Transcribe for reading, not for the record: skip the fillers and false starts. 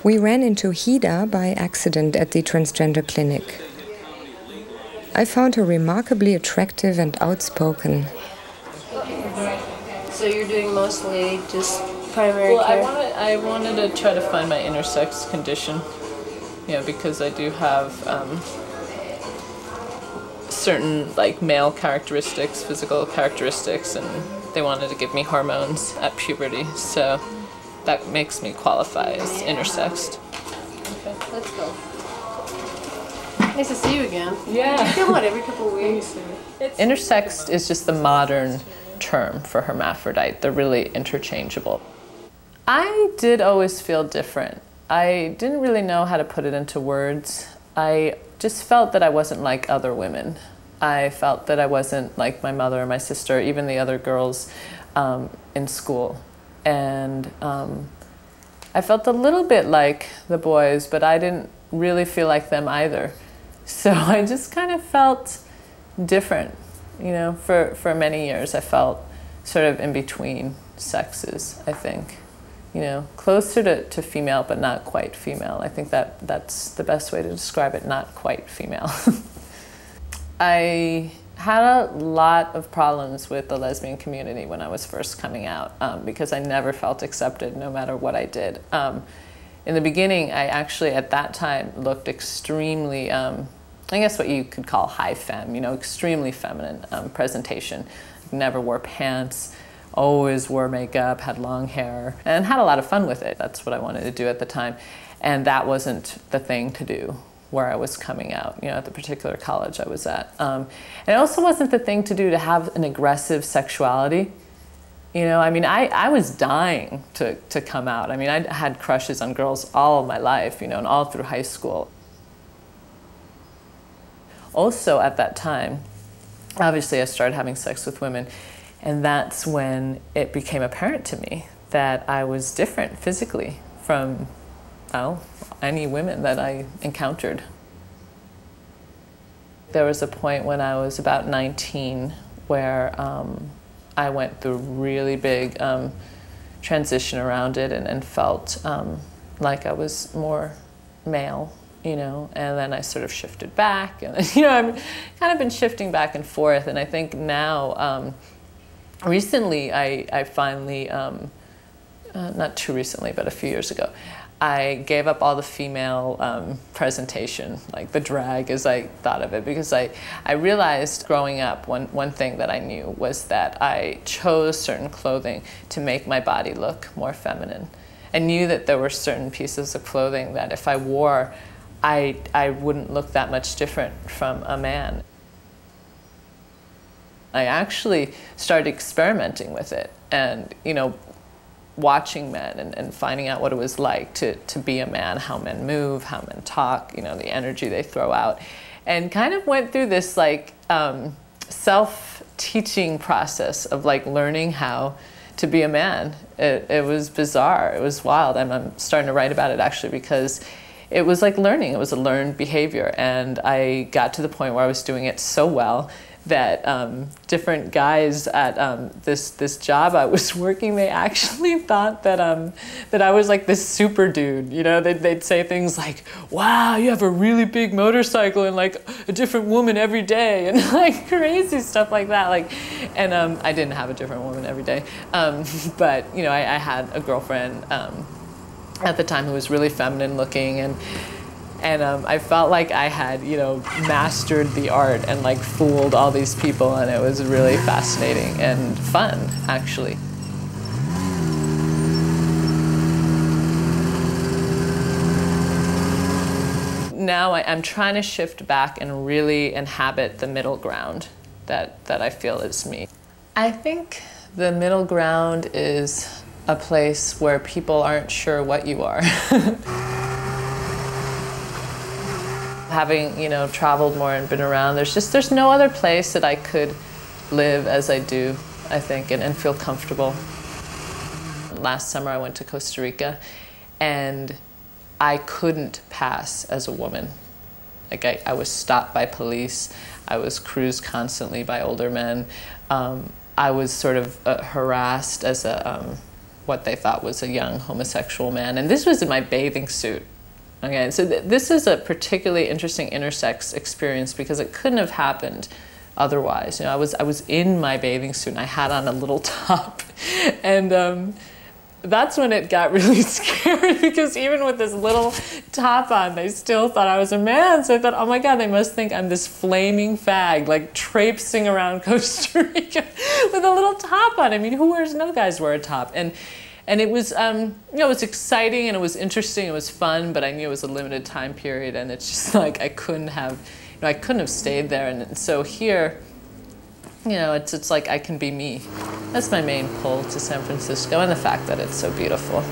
We ran into Hida by accident at the transgender clinic. I found her remarkably attractive and outspoken. So you're doing mostly just primary care? Well, I wanted to try to find my intersex condition, because I do have certain like male characteristics, physical characteristics, and they wanted to give me hormones at puberty, so that makes me qualify as intersexed. Okay, let's go. Nice to see you again. Yeah. You come on every couple of weeks. Intersexed is just the modern term for hermaphrodite. They're really interchangeable. I did always feel different. I didn't really know how to put it into words. I just felt that I wasn't like other women. I felt that I wasn't like my mother or my sister, even the other girls in school. And I felt a little bit like the boys, but I didn't really feel like them either. So I just kind of felt different. For many years I felt sort of in between sexes, I think. Closer to female, but not quite female. I think that's the best way to describe it, not quite female. I had a lot of problems with the lesbian community when I was first coming out because I never felt accepted no matter what I did. In the beginning, I actually at that time looked extremely, I guess what you could call high femme, extremely feminine presentation. Never wore pants, always wore makeup, had long hair, and had a lot of fun with it. That's what I wanted to do at the time. And that wasn't the thing to do where I was coming out, at the particular college I was at. And it also wasn't the thing to do to have an aggressive sexuality. I was dying to come out. I had crushes on girls all my life, and all through high school. Also at that time, obviously I started having sex with women, and that's when it became apparent to me that I was different physically from, any women that I encountered. There was a point when I was about 19 where I went through a really big transition around it and felt like I was more male, and then I sort of shifted back, and I've kind of been shifting back and forth, and I think now, recently I finally, not too recently, but a few years ago, I gave up all the female presentation, like the drag as I thought of it, because I realized growing up, one thing that I knew was that I chose certain clothing to make my body look more feminine. I knew that there were certain pieces of clothing that if I wore, I wouldn't look that much different from a man. I actually started experimenting with it and, watching men and finding out what it was like to be a man, how men move, how men talk, the energy they throw out, and kind of went through this like self-teaching process of like learning how to be a man. It was bizarre, it was wild, and I'm starting to write about it actually because it was like learning, it was a learned behavior, and I got to the point where I was doing it so well that different guys at this job I was working, they actually thought that that I was like this super dude. They'd say things like, "Wow, you have a really big motorcycle and like a different woman every day," and like crazy stuff like that. And I didn't have a different woman every day, but I had a girlfriend at the time who was really feminine looking, and I felt like I had, mastered the art and like fooled all these people, and it was really fascinating and fun, actually. Now I'm trying to shift back and really inhabit the middle ground that I feel is me. I think the middle ground is a place where people aren't sure what you are. Having, traveled more and been around, there's no other place that I could live as I do, I think, and feel comfortable. Last summer I went to Costa Rica, and I couldn't pass as a woman. Like I was stopped by police, I was cruised constantly by older men, I was sort of harassed as a what they thought was a young homosexual man. And this was in my bathing suit. Okay, so this is a particularly interesting intersex experience because it couldn't have happened otherwise. You know, I was in my bathing suit and I had on a little top, and that's when it got really scary because even with this little top on, they still thought I was a man. So I thought, oh my God, they must think I'm this flaming fag, like traipsing around Costa Rica with a little top on. I mean, who wears, no guys wear a top. And it was, you know, it was exciting and it was interesting, it was fun, but I knew it was a limited time period, and it's just like I couldn't have, you know, I couldn't have stayed there. And so here, you know, it's like I can be me. That's my main pull to San Francisco, and the fact that it's so beautiful.